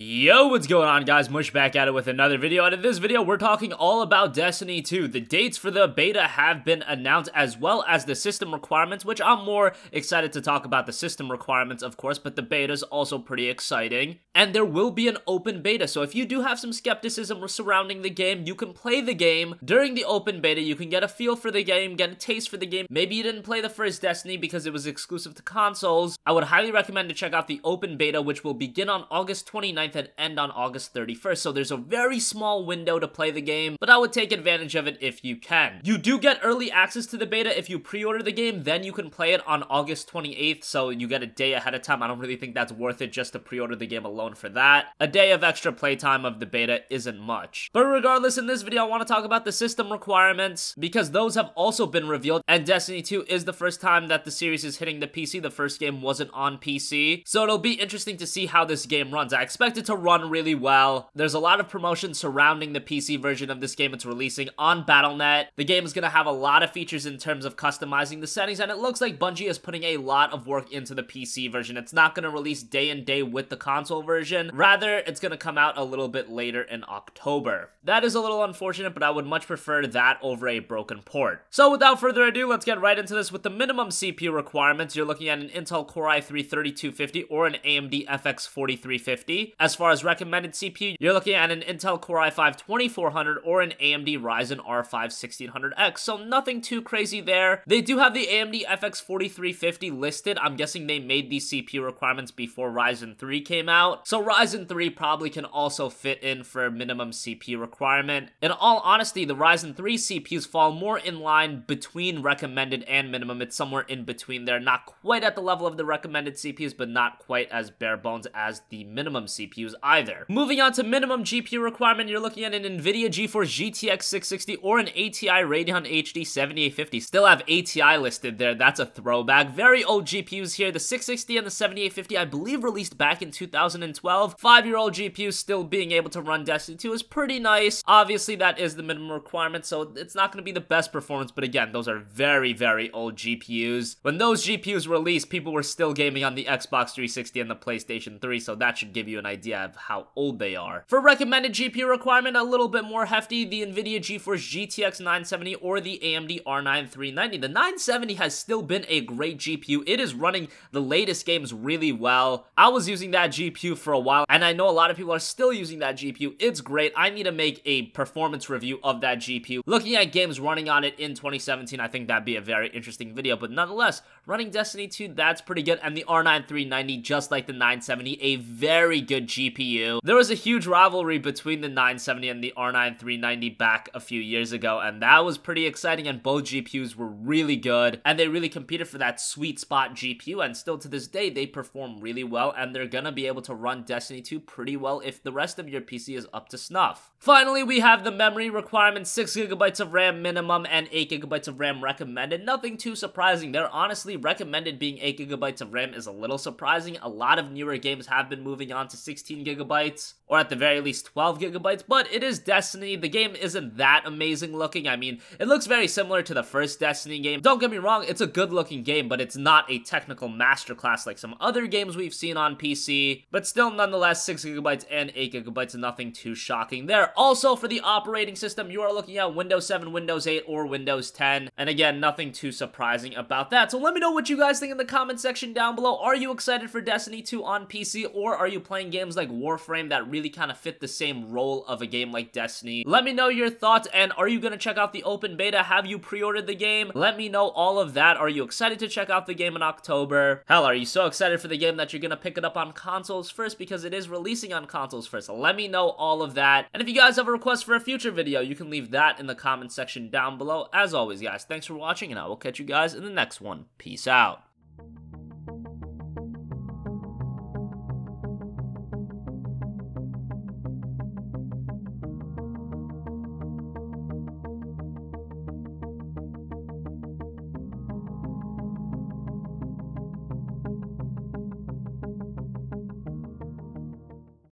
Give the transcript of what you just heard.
Yo, what's going on, guys? Mush back at it with another video, and in this video we're talking all about Destiny 2. The dates for the beta have been announced, as well as the system requirements, which I'm more excited to talk about the system requirements, of course, but the beta is also pretty exciting. And there will be an open beta, so if you do have some skepticism surrounding the game, you can play the game during the open beta. You can get a feel for the game, get a taste for the game. Maybe you didn't play the first Destiny because it was exclusive to consoles. I would highly recommend to check out the open beta, which will begin on August 29th and end on August 31st, so there's a very small window to play the game, but I would take advantage of it if you can. You do get early access to the beta if you pre-order the game, then you can play it on August 28th, so you get a day ahead of time. I don't really think that's worth it just to pre-order the game alone for that. A day of extra playtime of the beta isn't much. But regardless, in this video I want to talk about the system requirements, because those have also been revealed, and Destiny 2 is the first time that the series is hitting the PC. The first game wasn't on PC, so it'll be interesting to see how this game runs. I expect it to run really well. There's a lot of promotion surrounding the PC version of this game. It's releasing on Battle.net. The game is going to have a lot of features in terms of customizing the settings, and it looks like Bungie is putting a lot of work into the PC version. It's not going to release day and day with the console version. Rather, it's going to come out a little bit later in October. That is a little unfortunate, but I would much prefer that over a broken port. So without further ado, let's get right into this with the minimum CPU requirements. You're looking at an Intel Core i3-3250 or an AMD FX 4350. As far as recommended CPU, you're looking at an Intel Core i5-2400 or an AMD Ryzen R5-1600X, so nothing too crazy there. They do have the AMD FX 4350 listed. I'm guessing they made these CPU requirements before Ryzen 3 came out, so Ryzen 3 probably can also fit in for a minimum CPU requirement. In all honesty, the Ryzen 3 CPUs fall more in line between recommended and minimum. It's somewhere in between there, not quite at the level of the recommended CPUs, but not quite as bare bones as the minimum CPUs either. Moving on to minimum GPU requirement, you're looking at an NVIDIA GeForce GTX 660 or an ATI Radeon HD 7850. Still have ATI listed there. That's a throwback. Very old GPUs here. The 660 and the 7850, I believe, released back in 2012. 5-year-old GPUs still being able to run Destiny 2 is pretty nice. Obviously, that is the minimum requirement, so it's not going to be the best performance, but again, those are very, very old GPUs. When those GPUs released, people were still gaming on the Xbox 360 and the PlayStation 3, so that should give you an idea of how old they are. For recommended GPU requirement, a little bit more hefty, the NVIDIA GeForce GTX 970 or the AMD R9 390. The 970 has still been a great GPU. It is running the latest games really well. I was using that GPU for a while, and I know a lot of people are still using that GPU. It's great. I need to make a performance review of that GPU. Looking at games running on it in 2017, I think that'd be a very interesting video, but nonetheless, running Destiny 2, that's pretty good, and the R9 390, just like the 970, a very good GPU. There was a huge rivalry between the 970 and the R9 390 back a few years ago, and that was pretty exciting, and both GPUs were really good, and they really competed for that sweet spot GPU, and still to this day, they perform really well, and they're gonna be able to run Destiny 2 pretty well if the rest of your PC is up to snuff. Finally, we have the memory requirements, 6GB of RAM minimum and 8GB of RAM recommended. Nothing too surprising there. Honestly, recommended being 8GB of RAM is a little surprising. A lot of newer games have been moving on to 16GB, or at the very least 12GB, but it is Destiny. The game isn't that amazing looking. I mean, it looks very similar to the first Destiny game. Don't get me wrong, it's a good looking game, but it's not a technical masterclass like some other games we've seen on PC, but still nonetheless 6GB and 8GB, nothing too shocking there. Also, for the operating system, you are looking at Windows 7, Windows 8, or Windows 10, and again, nothing too surprising about that. So let me know what you guys think in the comment section down below. Are you excited for Destiny 2 on PC, or are you playing games like Warframe that really kind of fit the same role of a game like Destiny? Let me know your thoughts, and are you going to check out the open beta? Have you pre-ordered the game? Let me know all of that. Are you excited to check out the game in October? Hell, are you so excited for the game that you're going to pick it up on consoles first because it is releasing on consoles first? Let me know all of that, and if you guys have a request for a future video, you can leave that in the comment section down below. As always, guys, thanks for watching, and I will catch you guys in the next one. Peace out.